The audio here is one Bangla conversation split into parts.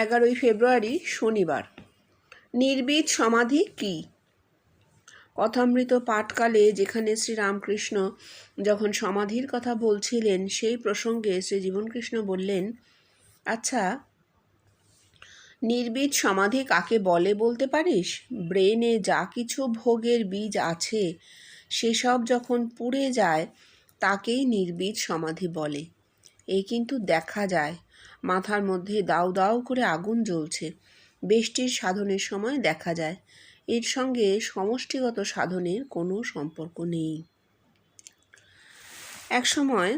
11 ফেব্রুয়ারি শনিবার। নির্বীজ সমাধি কি? কথামৃত পাঠকালে যেখানে শ্রীরামকৃষ্ণ যখন সমাধির কথা বলছিলেন, সেই প্রসঙ্গে শ্রী জীবনকৃষ্ণ বললেন, আচ্ছা, নির্বীজ সমাধি কাকে বলে বলতে পারিস? ব্রেনে যা কিছু ভোগের বীজ আছে সেসব যখন পুড়ে যায় তাকেই নির্বীজ সমাধি বলে। এই কিন্তু দেখা যায়, মাথার মধ্যে দাউ দাউ করে আগুন জ্বলছে, বেষ্টির সাধনের সময় দেখা যায়। এর সঙ্গে সমষ্টিগত সাধনের কোনো সম্পর্ক নেই। এক সময়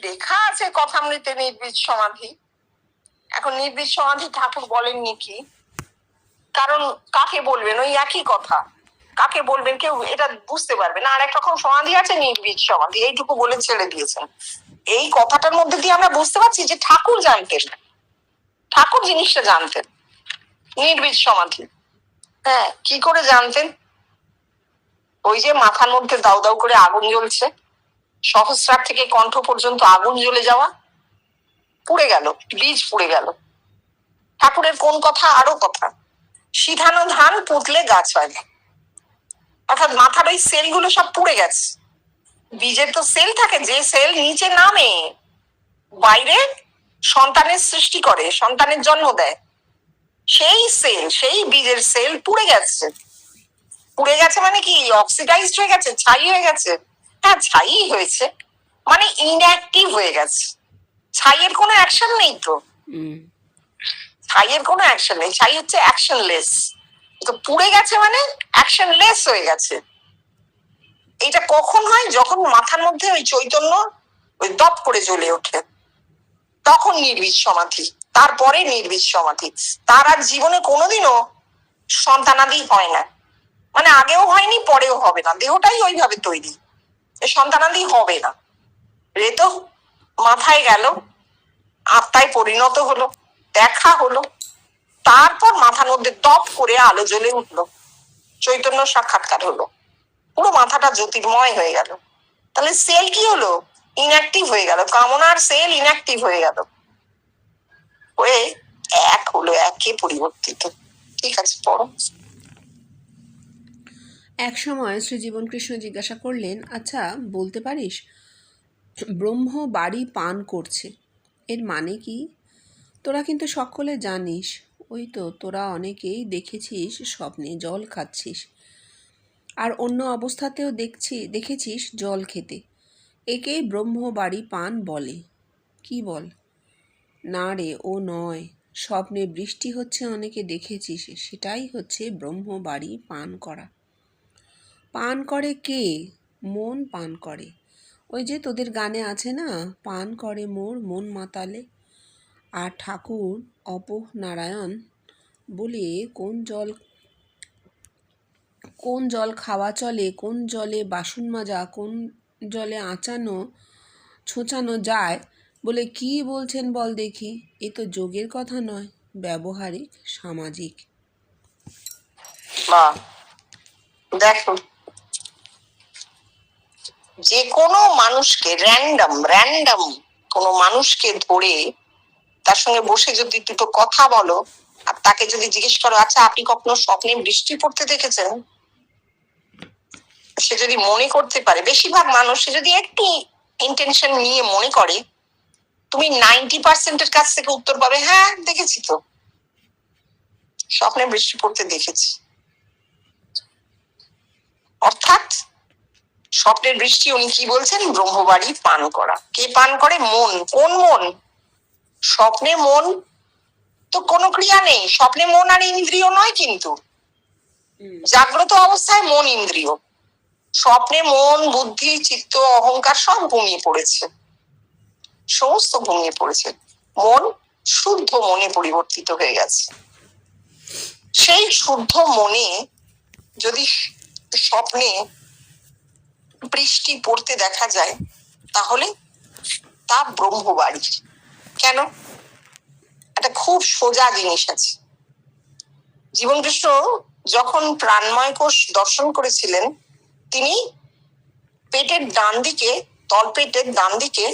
লেখা আছে কথামৃতে নির্বীজ সমাধি। এখন নির্বীজ সমাধি ঠাকুর বলেননি কি? কারণ কাকে বলবেন? ওই একই কথা, কাকে বলবেন কেউ এটা বুঝতে পারবে না। আর এক রকম সমাধি আছে নির্বীজ সমাধি, এইটুকু বলে ছেড়ে দিয়েছেন। এই কথাটার মধ্যে দিয়ে আমরা বুঝতে পারছি যে ঠাকুর জানতেন, ঠাকুর জিনিসটা জানতেন। নির্বীজ সমাধি হ্যাঁ, কি করে জানতেন? ওই যে মাথার মধ্যে দাউ দাউ করে আগুন জ্বলছে, সহস্রার থেকে কণ্ঠ পর্যন্ত আগুন জ্বলে যাওয়া, পুড়ে গেল, বীজ পুড়ে গেল। ঠাকুরের কোন কথা? আরো কথা, সিধানো ধান পুতলে গাছ হয়। অর্থাৎ মাথার ওই সেলগুলো সব পুড়ে গেছে। বীজের তো সেল থাকে, যে সেল নিচে নামে বাইরে সন্তানের সৃষ্টি করে, সন্তানের জন্ম দেয়, সেই সেল, সেই বীজের সেল পুড়ে গেছে। পুড়ে গেছে মানে কি? অক্সিডাইজড হয়ে গেছে, ছাই হয়ে গেছে। হ্যাঁ, ছাই হয়েছে, মানে ইনঅ্যাক্টিভ হয়ে গেছে। ছাইয়ের কোনো অ্যাকশন নেই তো, ছাইয়ের কোনো অ্যাকশন নেই, ছাই হচ্ছে অ্যাকশনলেস। তো পুড়ে গেছে মানে অ্যাকশনলেস হয়ে গেছে। এইটা কখন হয়? যখন মাথার মধ্যে ওই চৈতন্য ওই দপ করে জ্বলে ওঠে, তখন নির্বীজ সমাধি। তারপরে নির্বীজ সমাধি। তার আর জীবনে কোনোদিনও সন্তানাদি হয় না, মানে আগেও হয়নি, পরেও হবে না। দেহটাই ওইভাবে তৈরি, সন্তানাদি হবে না। রেতো মাথায় গেল, আত্মায় পরিণত হলো, দেখা হলো, তারপর মাথার মধ্যে টপ করে আলো জ্বলে উঠলো, চৈতন্য সাক্ষাৎকার হলো, পুরো মাথাটা জ্যোতির্ময় হয়ে গেল। তাহলে সেল কি হলো? ইনঅ্যাক্টিভ হয়ে গেল। কামনার সেল ইনঅ্যাক্টিভ হয়ে গেল, হয়ে এক হলো, একে পরিবর্তিত। ঠিক আছে, পড়ো। এক সময় শ্রী জীবনকৃষ্ণ জিজ্ঞাসা করলেন, আচ্ছা, বলতে পারিস ব্রহ্ম বাড়ি পান করছে, এর মানে কি? তোরা কিন্তু সকলে জানিস, ওই তো তোরা অনেকেই দেখেছিস স্বপ্নে জল খাচ্ছিস, আর অন্য অবস্থাতেও দেখেছিস জল খেতে। একেই ব্রহ্মবাড়ি পান বলে। কি বল? না রে, ও নয়। স্বপ্নে বৃষ্টি হচ্ছে অনেকে দেখেছিস, সেটাই হচ্ছে ব্রহ্মবাড়ি পান করা। পান করে কে? মন পান করে। ওই যে তোদের গানে আছে না, পান করে মোর মন মাতালে। আর ঠাকুর অপনারায়ণ বলে কোন জল খাওয়া চলে, কোন জলে বাসন মাজা, কোন জলে ছোঁচানো যায় বলে কি বলছেন বল দেখি? এ তো যোগের কথা নয়, ব্যবহারিক, সামাজিক। দেখো, যে কোনো মানুষকে র্যান্ডম কোনো মানুষকে ধরে তার সঙ্গে বসে যদি দুটো কথা বলো, আর তাকে যদি জিজ্ঞেস করো, আচ্ছা আপনি কখনো স্বপ্নে বৃষ্টি পড়তে দেখেছেন? সে যদি মনে করতে পারে, বেশিরভাগ মানুষ সে যদি একটু ইন্টেনশন নিয়ে মনে করে, তুমি 90% কাছ থেকে উত্তর পাবে, হ্যাঁ দেখেছি তো, স্বপ্নে বৃষ্টি পড়তে দেখেছি। অর্থাৎ স্বপ্নের বৃষ্টি উনি কি বলছেন? ব্রহ্মবাড়ি পান করা। কে পান করে? মন। কোন মন? স্বপ্নে মন তো কোনো ক্রিয়া নেই, স্বপ্নে মন আর ইন্দ্রিয় নয়, কিন্তু জাগ্রত অবস্থায় মন ইন্দ্রিয়। স্বপ্নে মন, বুদ্ধি, চিত্ত, অহংকার সব ঘুমিয়ে পড়েছে, সমস্ত ঘুমিয়ে পড়েছে। মন শুদ্ধ মনে পরিবর্তিত হয়ে গেছে। সেই শুদ্ধ মনে যদি স্বপ্নে বৃষ্টি পড়তে দেখা যায়, তাহলে তা ব্রহ্মবাড়ি। কেন? একটা খুব সোজা জিনিস আছে। জীবনকৃষ্ণ যখন প্রাণময় কোষ দর্শন করেছিলেন, তিনি পেটের ডান দিকে, তলপেটের ডান দিকে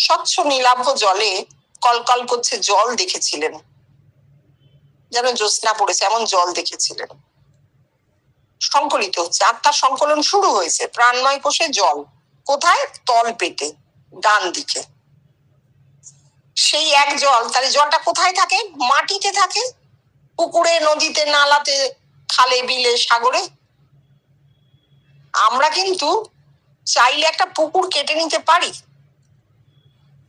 স্বচ্ছ নীলাভ জলে কলকল করছে জল দেখেছিলেন, যেন জ্যোৎস্না পড়েছে এমন জল দেখেছিলেন। সংকলিত হচ্ছে, আত্মার সংকলন শুরু হয়েছে। প্রাণময় কোষে জল কোথায়? তল পেটে ডান দিকে। সেই এক জল, তাহলে জলটা কোথায় থাকে? মাটিতে থাকে, পুকুরে, নদীতে, নালাতে, খালে, বিলে, সাগরে। আমরা কিন্তু চাইলে একটা পুকুর কেটে নিতে পারি,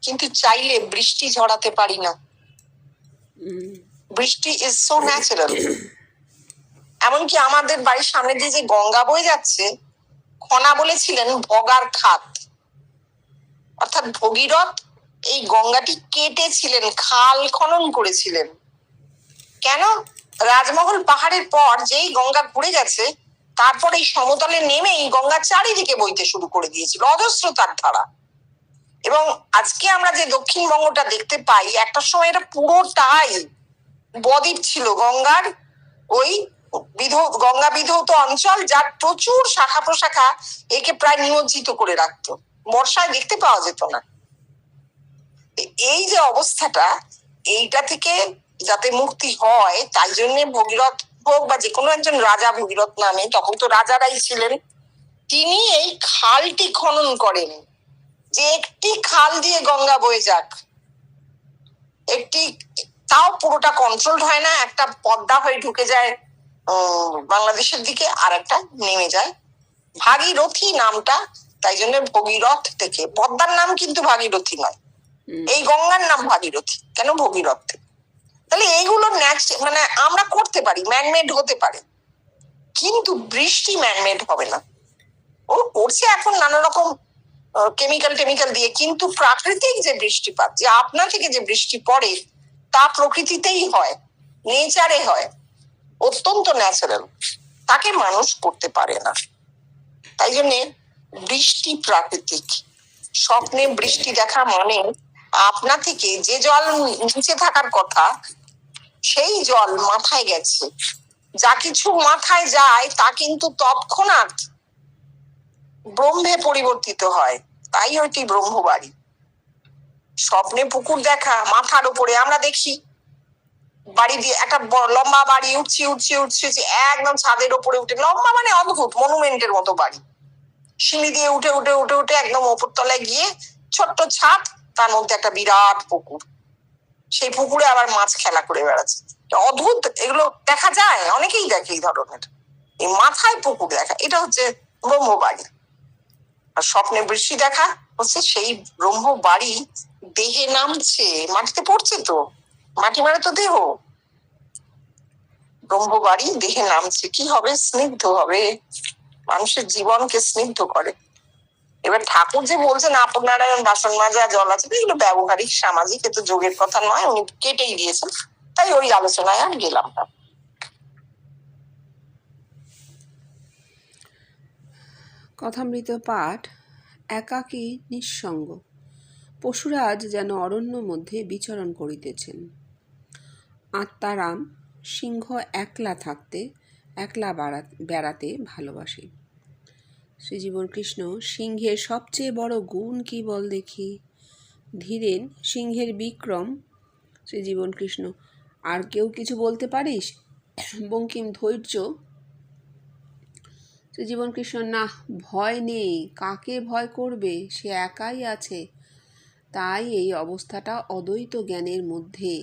কিন্তু চাইলে বৃষ্টি ঝরাতে পারি না। বৃষ্টি ইজ সো ন্যাচারাল। এমনকি আমাদের বাড়ির সামনে দিয়ে যে গঙ্গা বয়ে যাচ্ছে, খনা বলেছিলেন ভগার খাত, অর্থাৎ ভগীরথ এই গঙ্গাটি কেটেছিলেন, খাল খনন করেছিলেন। কেন? রাজমহল পাহাড়ের পর যেই গঙ্গা ঘুরে গেছে, তারপর এই সমতলে নেমেই গঙ্গা চারিদিকে বইতে শুরু করে দিয়েছিল অজস্র তার ধারা। এবং আজকে আমরা যে দক্ষিণবঙ্গটা দেখতে পাই, একটা সময় এটা পুরোটাই বদ্বীপ ছিল, গঙ্গার ওই গঙ্গা বিধৌত অঞ্চল, যার প্রচুর শাখা প্রশাখা একে প্রায় নিমজ্জিত করে রাখতো, বর্ষায় দেখতে পাওয়া যেত না। এই যে অবস্থাটা, এইটা থেকে যাতে মুক্তি হয়, তাই জন্য ভগীরথ হোক বা যে কোনো একজন রাজা ভগীরথ নামে, তখন তো রাজারাই ছিলেন, তিনি এই খালটি খনন করেন, যে একটি খাল দিয়ে গঙ্গা বয়ে যাক। একটি, তাও পুরোটা কন্ট্রোল হয় না, একটা পদ্মা হয়ে ঢুকে যায় বাংলাদেশের দিকে, আর একটা নেমে যায়। ভাগীরথী নামটা তাই জন্য ভগীরথ থেকে, পদ্মার নাম কিন্তু ভাগীরথী নয়, এই গঙ্গার নাম ভাগীরথী। কেন? ভগীরথ থেকে। তাহলে এইগুলো মানে আমরা করতে পারি, ম্যানমেড হতে পারে, কিন্তু বৃষ্টি ম্যানমেড হবে না। ও করছে এখন নানা রকম কেমিক্যাল দিয়ে, কিন্তু প্রাকৃতিক যে বৃষ্টিপাত, যে আপনা থেকে যে বৃষ্টি পড়ে, তা প্রকৃতিতেই হয়, নেচারে হয়, অত্যন্ত ন্যাচারাল, তাকে মানুষ করতে পারে না। তাই জন্য বৃষ্টি প্রাকৃতিক। স্বপ্নে বৃষ্টি দেখা মানে আপনা থেকে যে জল নিচে থাকার কথা, সেই জল মাথায় গেছে। যা কিছু মাথায় যায় তা কিন্তু তৎক্ষণাৎ ব্রহ্মে পরিবর্তিত হয়, তাই ওইটি ব্রহ্মবাড়ি। স্বপ্নে পুকুর দেখা, মাথার উপরে আমরা দেখি বাড়ি দিয়ে একটা লম্বা বাড়ি উঠছে একদম ছাদের উপরে উঠে, লম্বা মানে অদ্ভুত মনুমেন্টের মতো বাড়ি, সিঁড়ি দিয়ে উঠে একদম ওপর তলায় গিয়ে ছোট্ট ছাদ, তার মধ্যে একটা বিরাট পুকুর, সেই পুকুরে আবার মাছ খেলা করে বেড়াচ্ছে। অদ্ভুত, এগুলো দেখা যায়, অনেকেই দেখে এই ধরনের। এই মাথায় পুকুর দেখা, এটা হচ্ছে ব্রহ্মবাড়ি। আর স্বপ্নে বৃষ্টি দেখা হচ্ছে সেই ব্রহ্মবাড়ি দেহে নামছে, মাটিতে পড়ছে, তো মাটি মানে তো দেহ, ব্রহ্মবাড়ি দেহে নামছে। কি হবে? স্নিগ্ধ হবে, মানুষের জীবনকে স্নিগ্ধ করে। এবার ঠাকুর যে বলছেন আপনারায়ণ, বাসন মাজা, জল আছে, এগুলো ব্যবহারিক সামাজিক, এত যোগের কথা নয়, উনি কেটেই দিয়েছেন, তাই ওই আলোচনায় আর গেলাম না। কথামৃত পাঠ। একাকী নিঃসঙ্গ। পশুরাজ যেন অরণ্য মধ্যে বিচরণ করিতেছেন। আত্মারাম সিংহ একলা থাকতে, একলা বেড়াতে ভালোবাসে। শ্রীজীবন কৃষ্ণ। সিংহের সবচেয়ে বড় গুণ কি বল দেখি? ধীরেন সিংহের বিক্রম। শ্রীজীবন কৃষ্ণ। আর কেউ কিছু বলতে পারিস? বঙ্কিম। ধৈর্য। শ্রীজীবন কৃষ্ণ। না, ভয় নেই, কাকে ভয় করবে, সে একাই আছে, তাই এই অবস্থাটা অদ্বৈত জ্ঞানের মধ্যে।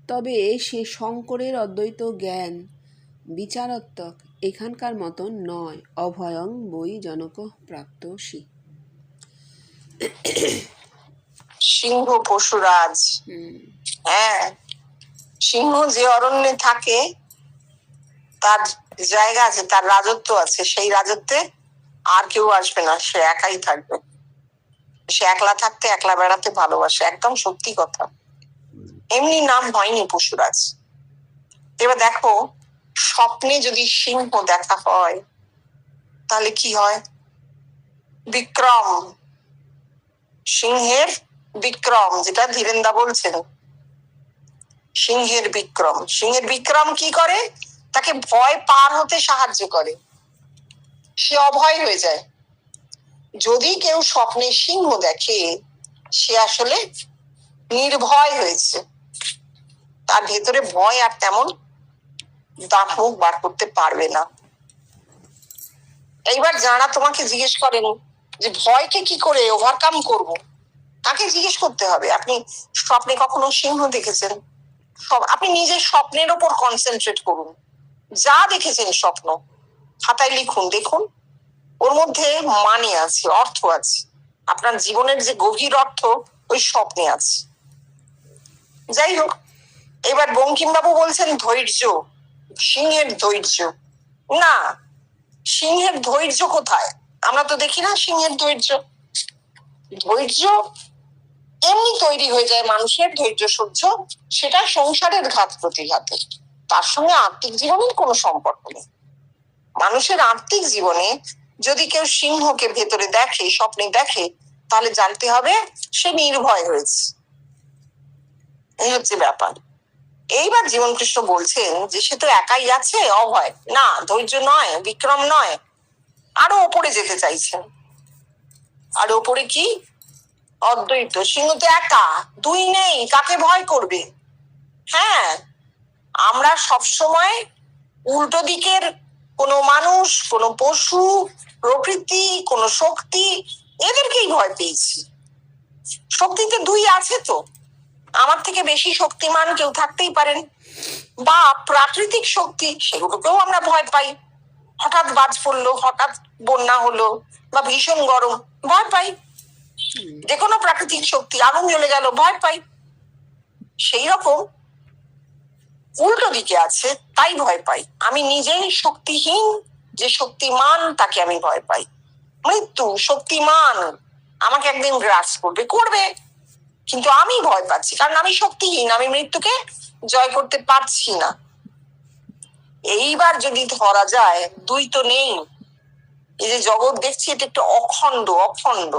তবে সে শঙ্করের অদ্বৈত জ্ঞান, বিচারাত্মক, এখানকার মতন নয়। অভয়ং বৈ জনক প্রাপ্তসি। সিংহ পশুরাজ, হ্যাঁ, সিংহ যে অরণ্যে থাকে তার জায়গা আছে, তার রাজত্ব আছে, সেই রাজত্বে আর কেউ আসবে না, সে একাই থাকবে। সে একলা থাকতে, একলা বেড়াতে ভালোবাসে, একদম সত্যি কথা। এমনি নাম হয়নি পশুরাজ। এবার দেখো, স্বপ্নে যদি সিংহ দেখা হয় তাহলে কি হয়? বিক্রম, সিংহের বিক্রম, যেটা ধীরেন্দা বলছেন, সিংহের বিক্রম। সিংহের বিক্রম কি করে? তাকে ভয় পার হতে সাহায্য করে, সে অভয় হয়ে যায়। যদি কেউ স্বপ্নে সিংহ দেখে, সে আসলে নির্ভয় হয়েছে, তার ভেতরে ভয় আর তেমন দাঁত মুখ বার করতে পারবে না। এইবার যারা তোমাকে জিজ্ঞেস করেন যে ভয়কে কি করে ওভারকাম করব, তাকে জিজ্ঞেস করতে হবে আপনি স্বপ্নে কখনো সিংহ দেখেছেন? আপনি নিজের স্বপ্নের ওপর কনসেন্ট্রেট করুন, যা দেখেছেন স্বপ্ন খাতায় লিখুন, দেখুন ওর মধ্যে মানে আছে, অর্থ আছে। আপনার জীবনের যে গভীর অর্থ ওই স্বপ্নে আছে। যাই হোক, এবার বঙ্কিমবাবু বলছেন ধৈর্য, সিংহের ধৈর্য। না, সিংহের ধৈর্য কোথায়? আমরা তো দেখি না সিংহের ধৈর্য। ধৈর্য এমনি তৈরি হয়ে যায় মানুষের, ধৈর্য সহ্য, সেটা সংসারের ঘাত প্রতিঘাতে, তার সঙ্গে আর্থিক জীবনের কোনো সম্পর্ক নেই। মানুষের আর্থিক জীবনে যদি কেউ সিংহকে ভেতরে দেখে, স্বপ্নে দেখে, তাহলে জানতে হবে সে নির্ভয় হয়েছে। এই হচ্ছে ব্যাপার। এইবার জীবন কৃষ্ণ বলছেন যে সে তো একাই আছে, অভয় না, ধৈর্য নয়, বিক্রম নয়, আরো ওপরে যেতে চাইছেন। আর ওপরে কি? অদ্বৈত। সিংহ তো একা, দুই নেই, কাকে ভয় করবে? হ্যাঁ, আমরা সবসময় উল্টো দিকের কোনো মানুষ, কোনো পশু, প্রকৃতি, কোনো শক্তি, এদেরকেই ভয় পেয়েছি। শক্তিতে দুই আছে তো, আমার থেকে বেশি শক্তিমান কেউ থাকতেই পারেন, বা প্রাকৃতিক শক্তি, সেগুলোকেও আমরা ভয় পাই। হঠাৎ বাজ পড়লো, হঠাৎ বন্যা হলো, বা ভীষণ গরম, ভয় পাই। যে কোনো প্রাকৃতিক শক্তি, আগুন জ্বলে গেল, ভয় পাই। সেই রকম উল্টো দিকে আছে, তাই ভয় পাই। আমি নিজেই শক্তিহীন, যে শক্তিমান তাকে আমি ভয় পাই। মৃত্যু শক্তিমান, আমাকে একদিন গ্রাস করবে, করবে, কিন্তু আমি ভয় পাচ্ছি কারণ আমি শক্তিহীন, আমি মৃত্যুকে জয় করতে পারছি না। এইবার যদি ধরা যায় দুই তো নেই, এই যে জগৎ দেখছি এটা একটু অখণ্ড, অখণ্ড।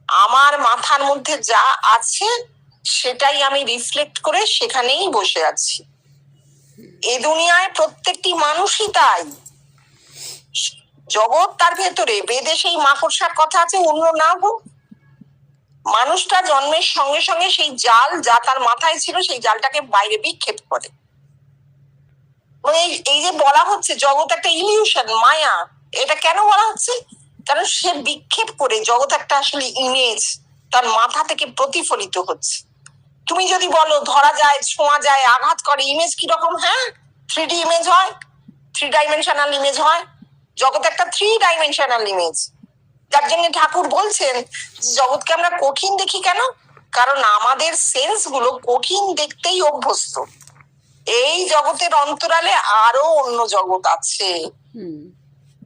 আমার মাথার মধ্যে যা আছে সেটাই আমি রিফ্লেক্ট করে সেখানেই বসে আছি। এ দুনিয়ায় প্রত্যেকটি মানুষই তাই। জগৎ তার ভেতরে, বেদে সেই মাকড়সার কথা আছে, অন্য না হোক। মানুষটা জন্মের সঙ্গে সঙ্গে সেই জাল যা তার মাথায় ছিল সেই জালটাকে বাইরে বিক্ষেপ করে। মানে এই যে বলা হচ্ছে জগৎ একটা ইলিউশন, মায়া, এটা কেন বলা হচ্ছে? কারণ সে বিক্ষেপ করে, জগৎ একটা আসলে ইমেজ তার মাথা থেকে প্রতিফলিত হচ্ছে। তুমি যদি বলো ধরা যায়, ছোঁয়া যায়, আঘাত করে, ইমেজ কিরকম? হ্যাঁ, 3D ইমেজ হয়, 3 ডাইমেনশনাল ইমেজ হয়। জগৎ একটা 3 ডাইমেনশনাল ইমেজ। যার জন্য ঠাকুর বলছেন জগৎকে আমরা কঠিন দেখি কেন? কারণ আমাদের সেন্স গুলো কঠিন দেখতেই অভ্যস্ত। এই জগতের অন্তরালে আরো অন্য জগৎ আছে।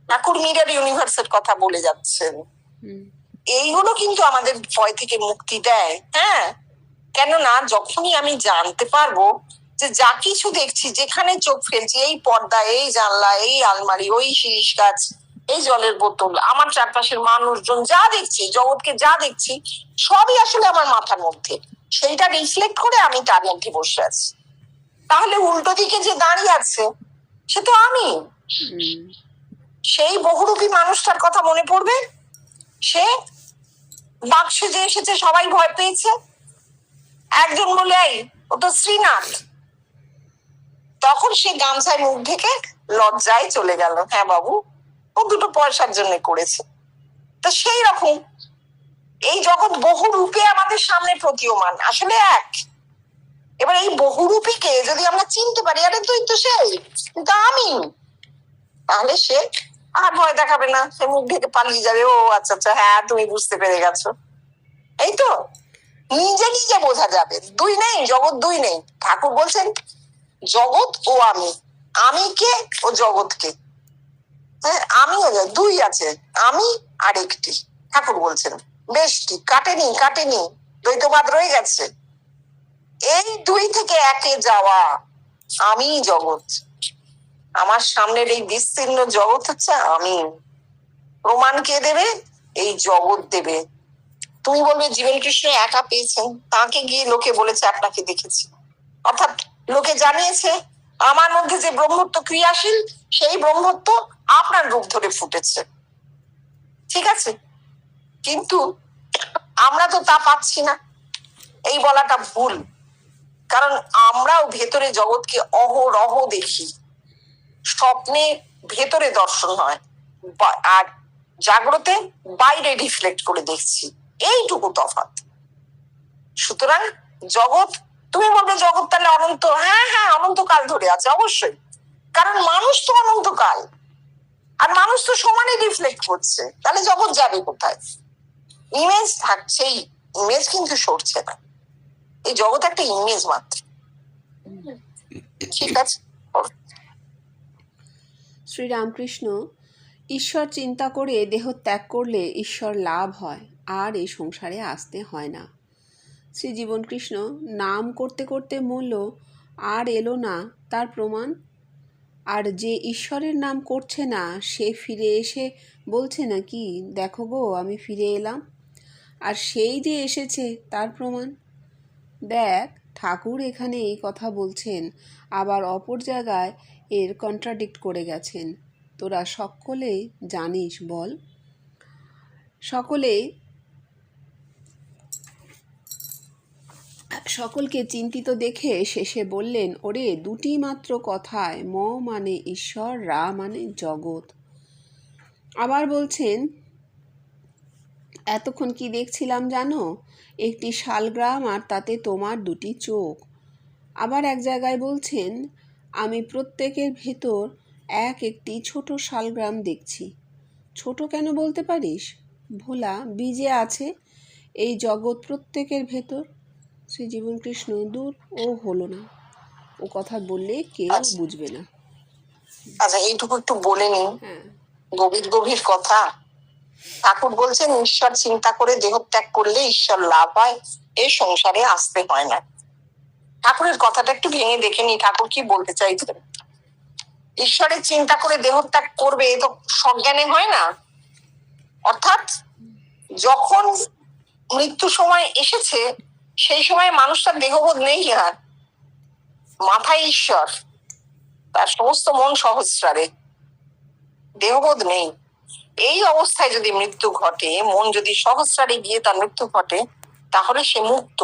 ঠাকুর মিরর ইউনিভার্সের কথা বলে যাচ্ছেন। এইগুলো কিন্তু আমাদের ভয় থেকে মুক্তি দেয়। হ্যাঁ, কেননা যখনই আমি জানতে পারবো যে যা কিছু দেখছি, যেখানে চোখ ফেলছি, এই পর্দা, এই জানলা, এই আলমারি, ওই শিরিষ গাছ, এই জলের বোতল, আমার চারপাশের মানুষজন, যা দেখছি, জগৎকে যা দেখছি, সবই আসলে আমার মাথার মধ্যে, সেইটা রিফ্লেক্ট করে আমি তার মধ্যে বসে আছি। তাহলে উল্টো দিকে যে দাঁড়িয়ে আছে সে তো আমি। সেই বহুরূপী মানুষটার কথা মনে পড়বে, সে বাক্সে যে এসেছে সবাই ভয় পেয়েছে, একজন বলে এই ও তো শ্রীনাথ, তখন সে গামছায় মুখ ঢেকে লজ্জায় চলে গেল, হ্যাঁ বাবু ও দুটো পয়সার জন্য করেছে। তো সেই রকম এই জগৎ বহুরূপে আমাদের সামনে প্রতীয়মান, আসলে এক। এবার এই বহুরূপীকে যদি আমরা চিনতে পারি, আরে তুই তো সেই, কিন্তু আমি, তাহলে সে আর ভয় দেখাবে না, সে মুখ ঢেকে পালিয়ে যাবে। ও আচ্ছা আচ্ছা, হ্যাঁ তুমি বুঝতে পেরে গেছো। এই তো নিজে নিজে বোঝা যাবে, দুই নেই, জগৎ দুই নেই। ঠাকুর বলছেন জগৎ ও আমি, আমি কে ও জগৎ কে। হ্যাঁ, আমিও দুই আছে, আমি আর একটি। ঠাকুর বলছেন বেশটি, কাটেনি কাটেনি, দ্বৈতবাদ রয়ে গেছে। এই দুই থেকে একে যাওয়া, আমি জগৎ। আমার সামনের এই বিস্তীর্ণ জগৎ হচ্ছে আমি। প্রমাণ কে দেবে? এই জগৎ দেবে। তুমি বলবে জীবন কৃষ্ণ একা পেয়েছেন, তাকে গিয়ে লোকে বলেছে আপনাকে দেখেছি, অর্থাৎ লোকে জানিয়েছে আমার মধ্যে যে ব্রহ্মত্ব ক্রিয়াশীল, সেই ব্রহ্মত্ব আপনার রূপ ধরে ফুটেছে। ঠিক আছে, কিন্তু আমরা তো তা পাচ্ছি না, এই বলাটা ভুল। কারণ আমরাও ভেতরে জগৎকে অহরহ দেখি, স্বপ্নে ভেতরে দর্শন হয়, আর জাগ্রতে বাইরে রিফ্লেক্ট করে দেখছি, এইটুকু তফাৎ। সুতরাং জগৎ, তুমি বলবে জগৎ তাহলে অনন্ত, হ্যাঁ হ্যাঁ অনন্তকাল ধরে আছে, অবশ্যই। কারণ মানুষ তো অনন্তকাল, আর মানুষ তো সমানে রিফ্লেক্ট করছে, তাহলে জগৎ যাবে কোথায়? ইমেজ থাকছেই, ইমেজ কিন্তু সরছে না, এই জগৎ একটা ইমেজ মাত্র। ঠিক আছে। শ্রীরামকৃষ্ণ, ঈশ্বর চিন্তা করে দেহ ত্যাগ করলে ঈশ্বর লাভ হয়, আর এই সংসারে আসতে হয় না। শ্রী জীবনকৃষ্ণ, নাম করতে করতে মূল্য আর এলো না, তার প্রমাণ? আর যে ঈশ্বরের নাম করছে না সে ফিরে এসে বলছে নাকি, দেখো গো আমি ফিরে এলাম? আর সেই যে এসেছে তার প্রমাণ দেখ। ঠাকুর এখানে এই কথা বলছেন, আবার অপর জায়গায় এর কন্ট্রাডিক্ট করে গেছেন। তোরা সকলেই জানিস বল? সকলকে চিন্তিত দেখে শেষে বললেন, ওরে দুটি মাত্র কথায়, ম মানে ঈশ্বর, রা মানে জগৎ। আবার বলছেন, এতক্ষণ কি দেখছিলাম জানো? একটি শালগ্রাম, আর তাতে তোমার দুটি চোখ। আবার এক জায়গায় বলছেন, আমি প্রত্যেকের ভেতর একটি ছোট শালগ্রাম দেখছি। ছোট কেন বলতে পারিস? ভোলা, বীজে আছে এই জগৎ প্রত্যেকের ভেতর। শ্রী জীবনকৃষ্ণ, দূর, ও হলো না, ও কথা বললে কেউ বুঝবে না। আচ্ছা, এইটুকু একটু বলে নিন। হ্যাঁ, গভীর গভীর কথা। ঠাকুর বলছেন ঈশ্বর চিন্তা করে দেহ ত্যাগ করলে ঈশ্বর লাভ হয়, এই সংসারে আসতে হয় না। ঠাকুরের কথাটা একটু ভেঙে দেখে নি, ঠাকুর কি বলতে চাইছেন। ঈশ্বরের চিন্তা করে দেহ ত্যাগ করবে, এ তো সজ্ঞানে হয় না। অর্থাৎ যখন মৃত্যু সময় এসেছে, সেই সময় মানুষটার দেহবোধ নেই, আর মাথায় ঈশ্বর, তার সমস্ত মন সহস্রারে, দেহবোধ নেই। এই অবস্থায় যদি মৃত্যু ঘটে, মন যদি সহস্রারে গিয়ে তার মৃত্যু ঘটে, তাহলে সে মুক্ত।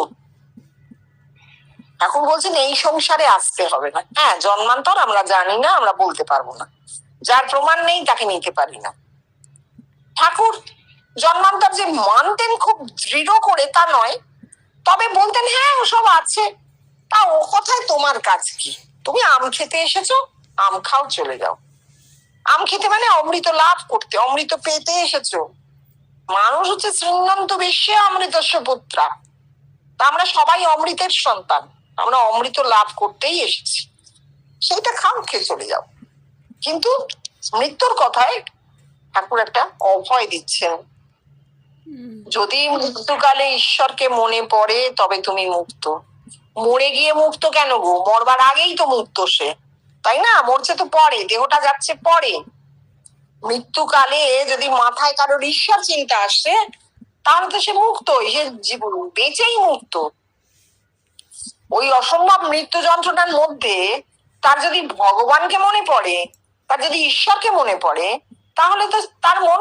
ঠাকুর বলছেন এই সংসারে আসতে হবে না। হ্যাঁ, জন্মান্তর আমরা জানি না, আমরা বলতে পারবো না, যার প্রমাণ নেই তাকে নিতে পারি না। ঠাকুর জন্মান্তর যে মানতেন খুব দৃঢ় করে তা নয়, তবে বলতেন হ্যাঁ ওসব আছে। তা ও কথায় তোমার কাজ কি? তুমি আম খেতে এসেছো, আম খাও, চলে যাও। আম খেতে মানে অমৃত লাভ করতে, অমৃত পেতে এসেছো। মানুষ হচ্ছে শৃঙ্গান্ত বিশ্বে অমৃতস্য পুত্রা। তা আমরা সবাই অমৃতের সন্তান, আমরা অমৃত লাভ করতেই এসেছি, সেইটা খাও, খেয়ে চলে যাও। কিন্তু মৃত্যুর কথায় ঠাকুর একটা অভয় দিচ্ছেন, যদি মৃত্যুকালে ঈশ্বরকে মনে পড়ে তবে তুমি মুক্ত। মরে গিয়ে মুক্ত কেন গো? মরবার আগেই তো মুক্ত সে, তাই না? মরছে তো পরে, দেহটা যাচ্ছে পরে। মৃত্যুকালে যদি মাথায় কারোর ঈশ্বর চিন্তা আসছে, তাহলে তো সে মুক্ত, সে জীবন বেঁচেই মুক্ত। ওই অসম্ভব মৃত্যু যন্ত্রণার মধ্যে তার যদি ভগবানকে মনে পড়ে, তার যদি ঈশ্বরকে মনে পড়ে, তাহলে তো তার মন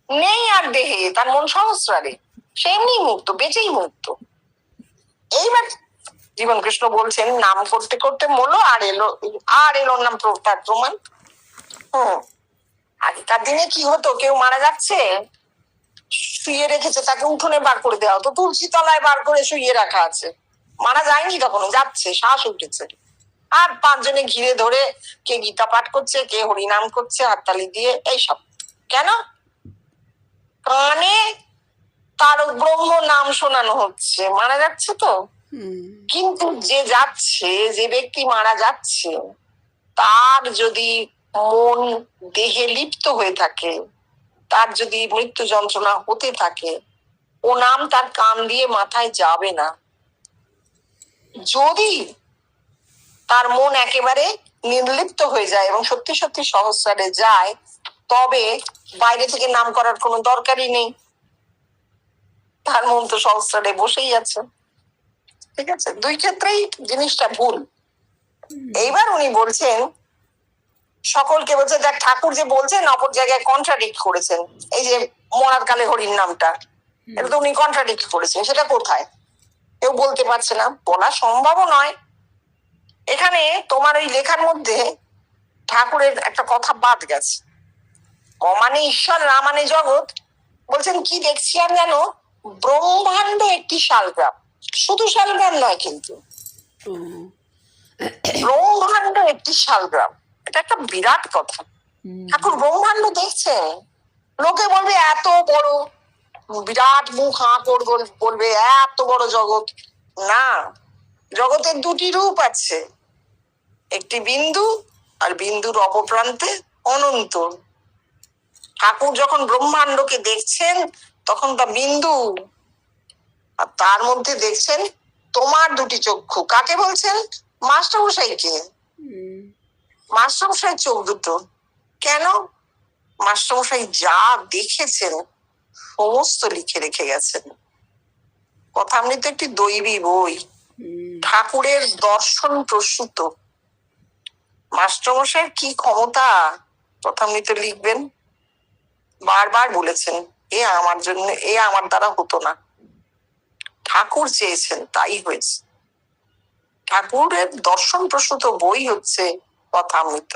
নেই আর দেহে, তার মন সহস্রারে, সে এমনি মুক্ত, বেঁচেই মুক্ত। এইবার জীবন কৃষ্ণ বলছেন নাম করতে করতে মরলো, আর এলো নাম তার প্রমাণ। আগেকার দিনে কি হতো, কেউ মারা যাচ্ছে, শুয়ে রেখেছে, তাকে উঠোনে বার করে দেওয়া হতো, তুলসী তলায় বার করে শুয়ে রাখা আছে। মারা যায়নি তখনও, যাচ্ছে, শ্বাস উঠেছে, আর পাঁচজনে ঘিরে ধরে কে গীতা পাঠ করছে, কে হরিনাম করছে হাততালি দিয়ে, এইসব। কেন? কানে তার ব্রহ্ম নাম শোনানো হচ্ছে, মারা যাচ্ছে তো। কিন্তু যে যাচ্ছে, যে ব্যক্তি মারা যাচ্ছে, তার যদি মন দেহে লিপ্ত হয়ে থাকে, তার যদি মৃত্যু যন্ত্রণা হতে থাকে, ও নাম তার কান দিয়ে মাথায় যাবে না। যদি তার মন একেবারে নির্লিপ্ত হয়ে যায় এবং সত্যি সত্যি সহস্রারে যায়, তবে বাইরে থেকে নাম করার কোনো দরকারই নেই, তার মন তো সহস্রারে বসেই আছে। ঠিক আছে, দুই ক্ষেত্রেই জিনিসটা ভুল। এইবার উনি বলছেন, সকলকে বলছে, দেখ ঠাকুর যে বলছেন অপর জায়গায় কন্ট্রাডিক্ট করেছেন। এই যে মরার কালে হরির নামটা, এটা তো উনি কন্ট্রাডিক্ট করেছেন, সেটা কোথায় কেউ বলতে পারছে না, বলা সম্ভবও নয়। এখানে তোমার ওই লেখার মধ্যে ঠাকুরের একটা কথা বাদ গেছে, মানে ঈশ্বর, না মানে জগৎ। বলছেন কি দেখছি আর জানো, ব্রহ্মাণ্ড একটি শালগ্রাম। শুধু শালগ্রাম নয় কিন্তু, ব্রহ্মাণ্ড একটি শালগ্রাম, এটা একটা বিরাট কথা। ঠাকুর ব্রহ্মাণ্ড দেখছেন, লোকে বলবে এত বড়, বিরাট মুখ হাঁ করবে, বলবে এত বড় জগৎ। না, জগতের দুটি রূপ আছে, একটি বিন্দু আর বিন্দুর অপপ্রান্তে অনন্ত। ঠাকুর যখন ব্রহ্মাণ্ডকে দেখছেন তখন তা বিন্দু, আর তার মধ্যে দেখছেন তোমার দুটি চক্ষু। কাকে বলছেন? মাস্টারমশাইকে। মাস্টারমশাই চোখ দুটো কেন? মাস্টারমশাই যা দেখেছেন সমস্ত লিখে রেখে গেছেন। কথামৃত একটি দৈবী বই, ঠাকুরের দর্শন প্রসূত। মাস্টারমশাইয়ের কি ক্ষমতা কথামৃত লিখবেন, বারবার বলেছেন এ আমার জন্য, এ আমার দ্বারা হতো না, ঠাকুর চেয়েছেন তাই হয়েছে। ঠাকুরের দর্শন প্রসূত বই হচ্ছে কথামৃত।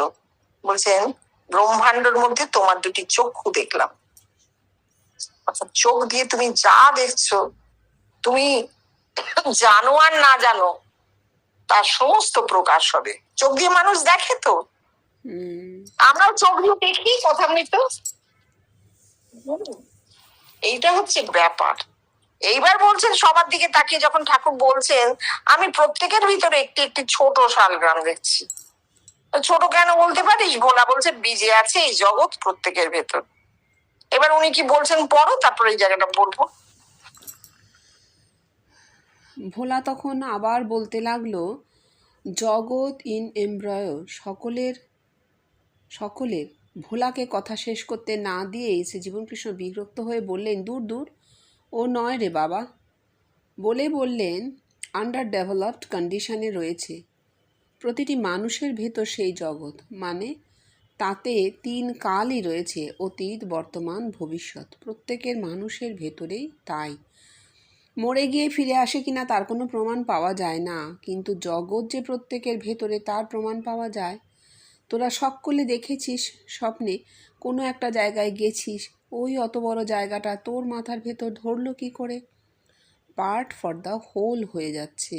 বলছেন ব্রহ্মাণ্ডের মধ্যে তোমার দুটি চক্ষু দেখলাম, অর্থাৎ চোখ দিয়ে তুমি যা দেখছো, তুমি জানো আর না জানো, তার সমস্ত প্রকাশ হবে। চোখ দিয়ে মানুষ দেখে তো, আমরাও চোখ দিয়ে দেখি কথামৃত। এইটা হচ্ছে ব্যাপার। এইবার বলছেন সবার দিকে তাকিয়ে যখন ঠাকুর বলছেন আমি প্রত্যেকের ভিতরে একটি একটি ছোট শালগ্রাম দেখছি। ছোট কেন বলতে পারিস? ভোলা বলছে বীজে আছে এই জগৎ প্রত্যেকের ভেতর। এবার উনি কি বলছেন পড়ো, তারপরে এই জায়গাটা বলবো। ভোলা তখন আবার বলতে লাগলো, জগৎ ইন এমব্রয়, সকলের সকলের। ভোলাকে কথা শেষ করতে না দিয়েই শ্রী জীবনকৃষ্ণ বিরক্ত হয়ে বললেন, দূর দূর, ও নয় রে বাবা। বললেন আন্ডার ডেভেলপড কন্ডিশনে রয়েছে প্রতিটি মানুষের ভেতর সেই জগৎ, মানে তাতে 3 কালই রয়েছে, অতীত, বর্তমান, ভবিষ্যৎ। প্রত্যেকের মানুষের ভেতরেই তাই। মরে গিয়ে ফিরে আসে কিনা তার কোনো প্রমাণ পাওয়া যায় না, কিন্তু জগৎ যে প্রত্যেকের ভেতরে তার প্রমাণ পাওয়া যায়। তোরা সকলে দেখেছিস স্বপ্নে কোনো একটা জায়গায় গেছিস, ওই অত বড় জায়গাটা তোর মাথার ভেতর ধরলো কি করে? পার্ট ফর দ্য হোল হয়ে যাচ্ছে।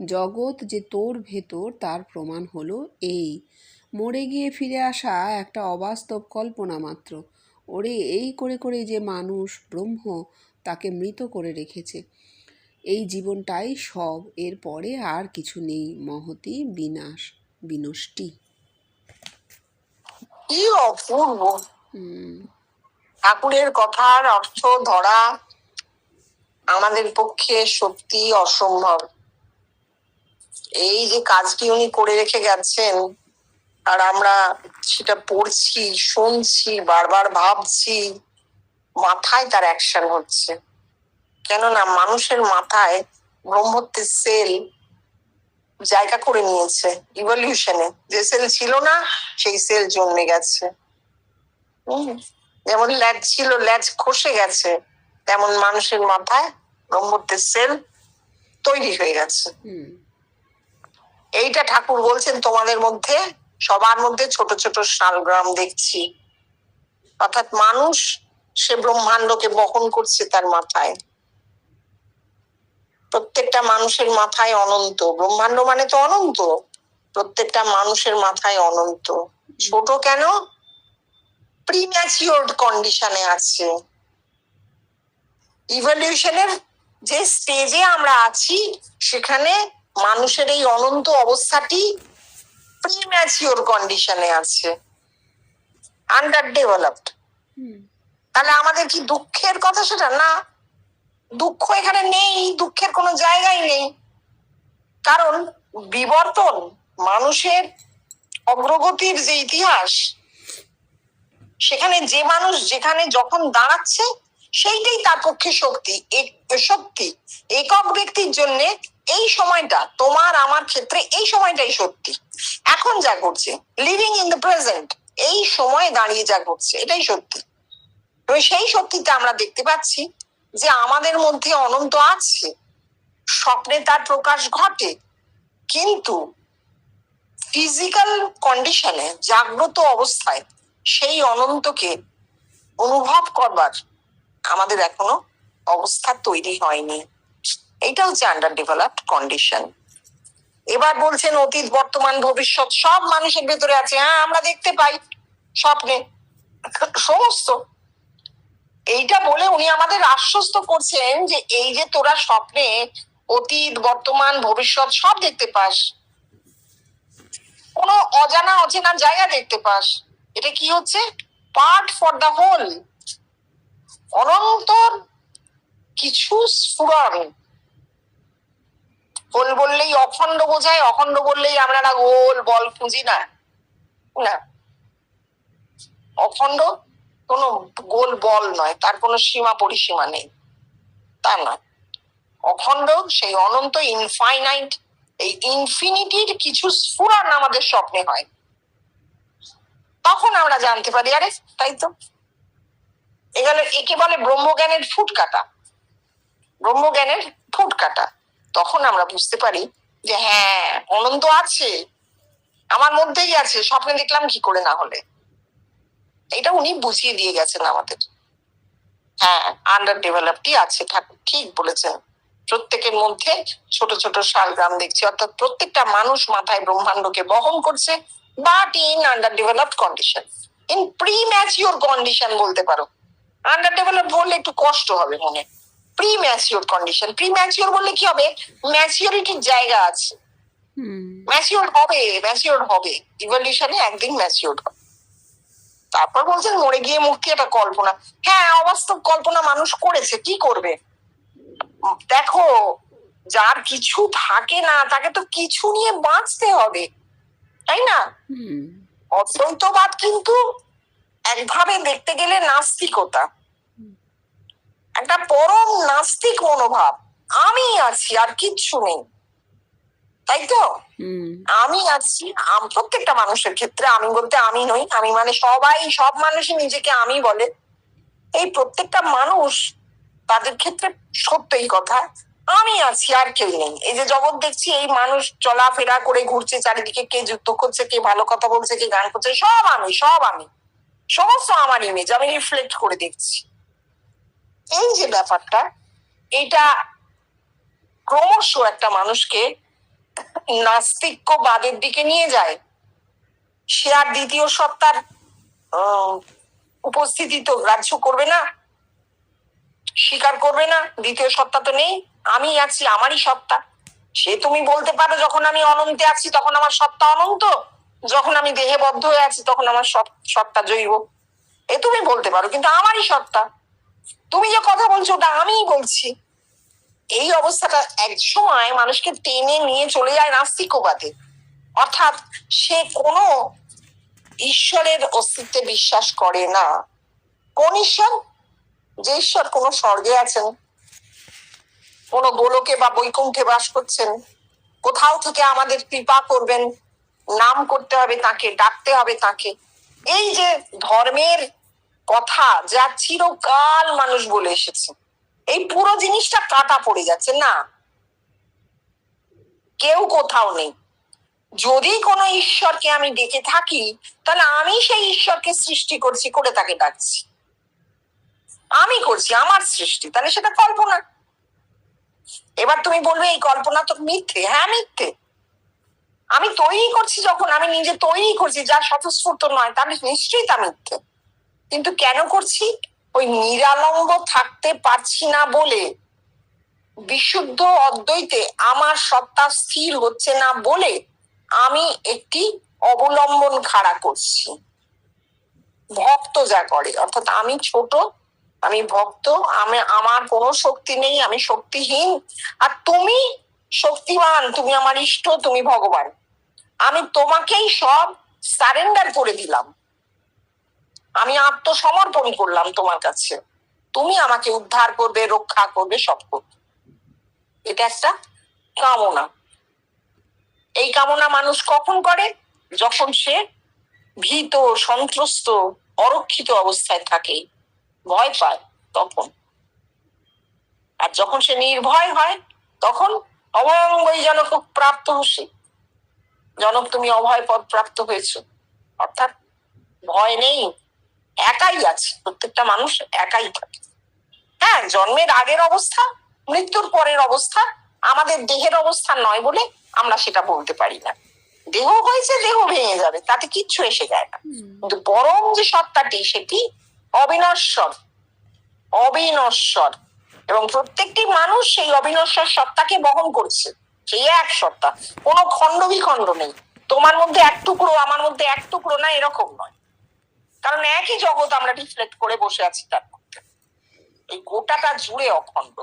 জগৎ যে তোর ভেতর তার প্রমাণ হলো এই। মরে গিয়ে ফিরে আসা একটা অবাস্তব কল্পনা মাত্র। ওরে এই করে করে যে মানুষ ব্রহ্ম তাকে মৃত করে রেখেছে। এই জীবনটাই সব, এর পরে আর কিছু নেই। মহতি বিনষ্টি। কি অপূর্ব! ঠাকুরের কথার অর্থ ধরা আমাদের পক্ষে সত্যি অসম্ভব। এই যে কাজটি উনি করে রেখে গেছেন, আর আমরা সেটা পড়ছি, শুনছি, বারবার ভাবছি, মাথায় তার অ্যাকশন হচ্ছে। কেননা মানুষের মাথায় ব্রহ্মত্বের সেল জায়গা করে নিয়েছে। ইভলিউশনে যে সেল ছিল না সেই সেল জন্মে গেছে। যেমন ল্যাজ ছিল, ল্যাজ খসে গেছে, তেমন মানুষের মাথায় ব্রহ্মত্বের সেল তৈরি হয়ে গেছে। এইটা ঠাকুর বলছেন তোমাদের মধ্যে, সবার মধ্যে ছোট ছোট শালগ্রাম দেখছি। অর্থাৎ মানুষ সে ব্রহ্মাণ্ডকে বহন করছে তার মাথায়। প্রত্যেকটা মানুষের মাথায় অনন্ত, ব্রহ্মাণ্ড মানে তো অনন্ত, প্রত্যেকটা মানুষের মাথায় অনন্ত। ছোট কেন? প্রিম্যাচিওর কন্ডিশনে আছে। ইভলিউশনের যে স্টেজে আমরা আছি সেখানে মানুষের এই অনন্ত অবস্থাটি প্রিম্যাচিওর কন্ডিশনে আছে, আন্ডার ডেভেলপড। তাহলে আমাদের কি দুঃখের কথা সেটা? না, দুঃখ এখানে নেই, দুঃখের কোনো জায়গাই নেই। কারণ বিবর্তন, মানুষের অগ্রগতির যে ইতিহাস, সেখানে যে মানুষ যেখানে যখন দাঁড়াচ্ছে সেইটাই তার পক্ষে শক্তি। সত্যি একক ব্যক্তির জন্য এই সময়টা, তোমার আমার ক্ষেত্রে এই সময়টাই সত্যি। এখন যা ঘটছে, লিভিং ইন দ্য প্রেজেন্ট, এই সময়ে দাঁড়িয়ে যা ঘটছে এটাই সত্যি। তো সেই সত্যিটা আমরা দেখতে পাচ্ছি। যে আমাদের মধ্যে অনন্ত আছে, স্বপ্নে তার প্রকাশ ঘটে, কিন্তু ফিজিক্যাল কন্ডিশনে জাগ্রত অবস্থায় সেই অনন্তকে অনুভব করবার আমাদের এখনো অবস্থা তৈরি হয়নি। এইটা হচ্ছে আন্ডার ডেভেলপড কন্ডিশন। এবার বলছেন অতীত বর্তমান ভবিষ্যৎ সব মানুষের ভেতরে আছে। হ্যাঁ, আমরা দেখতে পাই স্বপ্নে সমস্ত। এইটা বলে উনি আমাদের আশ্বস্ত করছেন যে এই যে তোরা স্বপ্নে অতীত বর্তমান ভবিষ্যৎ সব দেখতে পাস, কোনো অজানা অচেনা জায়গা দেখতে পাস, এটা কি হচ্ছে? Part for the whole. অনন্তর কিছু স্ফুরণ। হোল বললেই অখণ্ড বোঝায়, অখণ্ড বললেই আমরা না গোল বল খুঁজি না, না, অখণ্ড কোনো গোল বল নয়, তার কোনো সীমা পরিসীমা নেই, তা নয়। অখণ্ড সেই অনন্ত, ইনফাইনাইট। এই ইনফিনিটির কিছু স্ফুরণ আমাদের স্বপ্নে হয়, তখন আমরা জানতে পারি আরে তাই তো। একে বলে ব্রহ্মজ্ঞানের ফুটকাটা, ব্রহ্মজ্ঞানের ফুটকাটা। তখন আমরা বুঝতে পারি যে হ্যাঁ, অনন্ত আছে, আমার মধ্যেই আছে, স্বপ্নে দেখলাম কি করে না হলে। এটা উনি বুঝিয়ে দিয়ে গেছেন আমাদের। হ্যাঁ, আন্ডার ডেভেলপডই আছে, ঠাকুর ঠিক বলেছেন। প্রত্যেকের মধ্যে ছোট ছোট শালগ্রাম দেখছি, অর্থাৎ প্রত্যেকটা মানুষ মাথায় ব্রহ্মাণ্ডকে বহন করছে, but in under developed condition, in pre mature condition বলতে পারো। আন্ডার ডেভেলপ বললে একটু কষ্ট হবে মনে। Pre mature condition, pre mature বললে কি হবে? ম্যাচিওরিটির জায়গা আছে, ম্যাচিওর হবে, ম্যাচিওর হবে, ইভলিউশনে একদিন ম্যাচিওর হবে। তারপর বলছেন মরে গিয়ে মুক্তি একটা কল্পনা। হ্যাঁ, অবাস্তব কল্পনা মানুষ করেছে, কি করবে? দেখো, যার কিছু থাকে না তাকে তো কিছু নিয়ে বাঁচতে হবে, তাই না? অদ্বৈতবাদ কিন্তু একভাবে দেখতে গেলে নাস্তিকতা, একটা পরম নাস্তিক মনোভাব। আমি আছি আর কিচ্ছু নেই, তাই তো? আমি আছি, প্রত্যেকটা মানুষের ক্ষেত্রে। আমি বলতে আমি নই, আমি মানে সবাই, সব মানুষই নিজেকে আমি বলে। এই প্রত্যেকটা মানুষ, তাদের ক্ষেত্রে সত্যই কথা, আমি আছি আর কেউ নেই। এই যে জগৎ দেখছি, এই মানুষ চলাফেরা করে ঘুরছে চারিদিকে, কে যুদ্ধ করছে, কে ভালো কথা বলছে, কে গান করছে, সব আমি, সব আমি, সমস্ত আমার ইমেজ আমি রিফ্লেক্ট করে দেখছি। এই যে ব্যাপারটা, এটা ক্রমশ একটা মানুষকে নাস্তিক্যবাদের দিকে নিয়ে যায়। সে আর দ্বিতীয় সত্তার উপস্থিতি তো গ্রাহ্য করবে না, স্বীকার করবে না। দ্বিতীয় সত্তা তো নেই, আমি আছি, আমারই সত্তা। সে তুমি বলতে পারো যখন আমি অনন্তে আছি তখন আমার সত্তা অনন্ত, যখন আমি দেহে বদ্ধ হয়ে আছি তখন আমার সত্তা জৈব, এ তুমি বলতে পারো, কিন্তু আমারই সত্তা। তুমি যে কথা বলছো ওটা আমিই বলছি। এই অবস্থাটা এক সময় মানুষকে টেনে নিয়ে চলে যায় নাস্তিকবাদে। অর্থাৎ সে কোনো ঈশ্বরের অস্তিত্বে বিশ্বাস করে না। কোন ঈশ্বর? যে ঈশ্বর কোনো স্বর্গে আছেন, কোনো গোলকে বা বৈকুণ্ঠে বাস করছেন, কোথাও থেকে আমাদের কৃপা করবেন, নাম করতে হবে তাকে, ডাকতে হবে তাকে। এই যে ধর্মের কথা যা চিরকাল মানুষ বলে এসেছে, এই পুরো জিনিসটা কাটা পড়ে যাচ্ছে। না, কেউ কোথাও নেই। যদি কোনো ঈশ্বরকে আমি ডেকে থাকি, তাহলে আমি সেই ঈশ্বরকে সৃষ্টি করছি, করে তাকে ডাকছি, আমি করছি, আমার সৃষ্টি, তাহলে সেটা কল্পনা। এবার তুমি বলবে এই কল্পনা তো মিথ্যে। হ্যাঁ, মিথ্যে। আমি তৈরি করছি, যখন আমি নিজে তৈরি করছি যা স্বতঃস্ফূর্ত নয়, তাহলে নিশ্চয়ই তা মিথ্যে। কিন্তু কেন করছি? ওই নিরালম্ব থাকতে পারছি না বলে, বিশুদ্ধ অদ্বৈতে আমার সত্তা স্থির হচ্ছে না বলে আমি একটি অবলম্বন খাড়া করছি। ভক্ত যা করে, অর্থাৎ আমি ছোট, আমি ভক্ত, আমার কোনো শক্তি নেই, আমি শক্তিহীন, আর তুমি শক্তিমান, তুমি আমার ইষ্ট, তুমি ভগবান। আমি তোমাকেই সব সারেন্ডার করে দিলাম, আমি আত্মসমর্পণ করলাম তোমার কাছে, তুমি আমাকে উদ্ধার করবে, রক্ষা করবে, সব করবে। এটা একটা কামনা। এই কামনা মানুষ কখন করে? যখন সে ভীত, সন্ত্রস্ত, অরক্ষিত অবস্থায় থাকে, ভয় পায়, তখন। আর যখন সে নির্ভয় হয় তখন অভয়ং বৈ জনক প্রাপ্ত হসি, জনক তুমি অভয় পদ প্রাপ্ত হয়েছ, অর্থাৎ ভয় নেই, একাই আছে, প্রত্যেকটা মানুষ একাই থাকে। হ্যাঁ, জন্মের আগের অবস্থা, মৃত্যুর পরের অবস্থা আমাদের দেহের অবস্থা নয় বলে আমরা সেটা বলতে পারি না। দেহ হয়েছে, দেহ ভেঙে যাবে, তাতে কিচ্ছু এসে যায় না, কিন্তু পরম যে সত্তাটি সেটি অবিনশ্বর, অবিনশ্বর, এবং প্রত্যেকটি মানুষ সেই অবিনশ্বর সত্তাকে বহন করছে। সেই এক সত্তা, কোনো খণ্ড বিখণ্ড নেই, তোমার মধ্যে এক টুকরো আমার মধ্যে এক টুকরো না, এরকম নয়, কারণ একই জগৎ আমরা রিফ্লেক্ট করে বসে আছি তার মধ্যে, এই গোটাটা জুড়ে অখণ্ড।